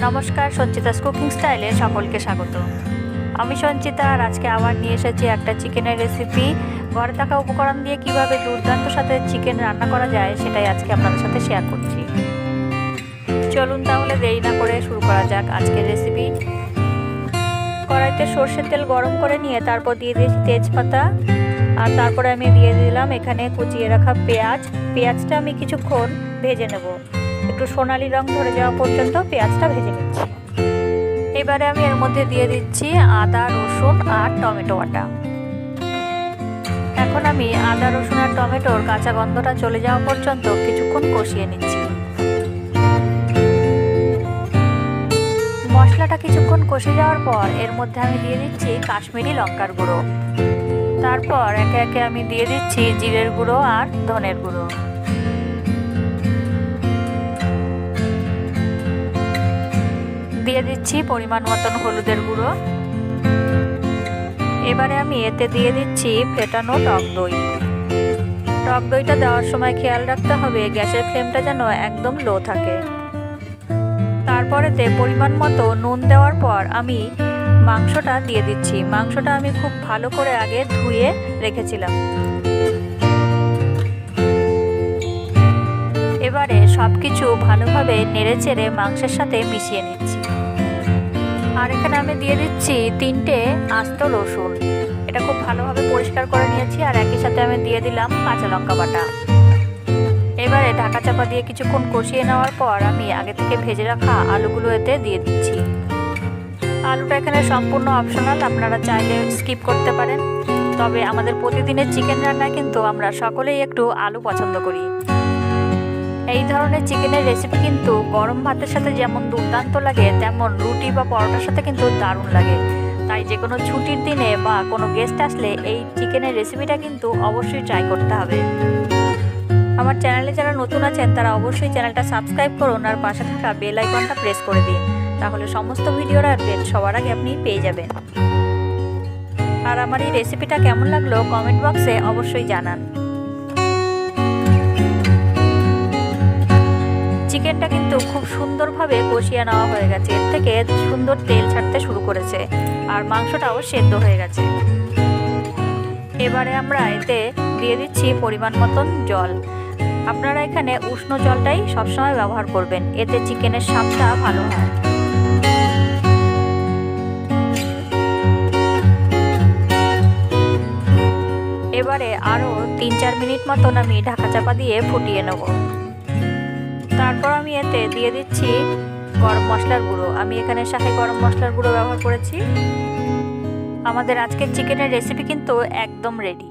নমস্কার, সঞ্চিতাস কুকিং স্টাইলে সকলকে স্বাগত। আমি সঞ্চিতা আর আজকে আবার নিয়ে এসেছি একটা চিকেনের রেসিপি। ঘরে থাকা উপকরণ দিয়ে কিভাবে দুর্দান্ত সাথে চিকেন রান্না করা যায় সেটাই আজকে আপনাদের সাথে শেয়ার করছি। চলুন তাহলে দেরি না করে শুরু করা যাক আজকের রেসিপি। কড়াইতে সর্ষের তেল গরম করে নিয়ে তারপর দিয়ে দিয়েছি তেজপাতা, আর তারপরে আমি দিয়ে দিলাম এখানে কুচিয়ে রাখা পেঁয়াজটা আমি কিছুক্ষণ ভেজে নেব। একটু সোনালি রং ধরে যাওয়া পর্যন্ত পেঁয়াজটা ভেজে নিচ্ছি। এবারে আমি এর মধ্যে দিয়ে দিচ্ছি আদা, রসুন আর টমেটো বাটা। এখন আমি আদা, রসুন আর টমেটোর কাঁচা গন্ধটা চলে যাওয়া পর্যন্ত কিছুক্ষণ কষিয়ে নিচ্ছি। মশলাটা কিছুক্ষণ কষে যাওয়ার পর এর মধ্যে আমি দিয়ে দিচ্ছি কাশ্মীরি লঙ্কার গুঁড়ো। তারপর একে একে আমি দিয়ে দিচ্ছি জিরের গুঁড়ো আর ধনের গুঁড়ো। দিয়ে দিচ্ছি পরিমাণ মতন হলুদের গুঁড়ো। এবারে আমি এতে দিয়ে দিচ্ছি ফেটানো টক দই। টক দইটা দেওয়ার সময় খেয়াল রাখতে হবে গ্যাসের ফ্লেমটা যেন একদম লো থাকে। তারপরেতে পরিমাণ মতো নুন দেওয়ার পর আমি মাংসটা দিয়ে দিচ্ছি। মাংসটা আমি খুব ভালো করে আগে ধুয়ে রেখেছিলাম। এবারে সবকিছু ভালোভাবে নেড়েচেড়ে মাংসের সাথে মিশিয়ে নিচ্ছি। আর এখানে আমি দিয়ে দিচ্ছি 3টে আস্ত রসুন। এটা খুব ভালোভাবে পরিষ্কার করে নিয়েছি। আর একই সাথে আমি দিয়ে দিলাম কাঁচা লঙ্কা বাটা। এবারে ঢাকা চাপা দিয়ে কিছুক্ষণ কষিয়ে নেওয়ার পর আমি আগে থেকে ভেজে রাখা আলুগুলো এতে দিয়ে দিচ্ছি। আলুটা এখানে সম্পূর্ণ অপশনাল, আপনারা চাইলে স্কিপ করতে পারেন। তবে আমাদের প্রতিদিনের চিকেন রান্নায় কিন্তু আমরা সকলেই একটু আলু পছন্দ করি। এই ধরনের চিকেনের রেসিপি কিন্তু গরম ভাতের সাথে যেমন দুর্দান্ত লাগে, তেমন রুটি বা পরোটার সাথে কিন্তু দারুণ লাগে। তাই যে কোনো ছুটির দিনে বা কোনো গেস্ট আসলে এই চিকেনের রেসিপিটা কিন্তু অবশ্যই ট্রাই করতে হবে। আমার চ্যানেলে যারা নতুন আছেন তারা অবশ্যই চ্যানেলটা সাবস্ক্রাইব করুন আর পাশে থাকা বেল আইকনটা প্রেস করে দিন, তাহলে সমস্ত ভিডিওর আপডেট সবার আগে আপনি পেয়ে যাবেন। আর আমার এই রেসিপিটা কেমন লাগলো কমেন্ট বক্সে অবশ্যই জানান। চিকেনটা কিন্তু খুব সুন্দরভাবে কষিয়ে নেওয়া হয়ে গেছে। এর থেকে সুন্দর তেল ছাড়তে শুরু করেছে আর মাংসটাও সেদ্ধ হয়ে গেছে। এবারে আমরা এতে দিয়ে দিচ্ছি পরিমাণ মতন জল। আপনারা এখানে উষ্ণ জলটাই সবসময় ব্যবহার করবেন, এতে চিকেনের স্বাদটা ভালো হয়। এবারে আরও 3-4 মিনিট মতন আমি ঢাকা চাপা দিয়ে ফুটিয়ে নেব। তারপর আমি এতে দিয়ে দিচ্ছি গরম মশলার গুঁড়ো। আমি এখানে শাহি গরম মশলার গুঁড়ো ব্যবহার করেছি। আমাদের আজকের চিকেনের রেসিপি কিন্তু একদম রেডি।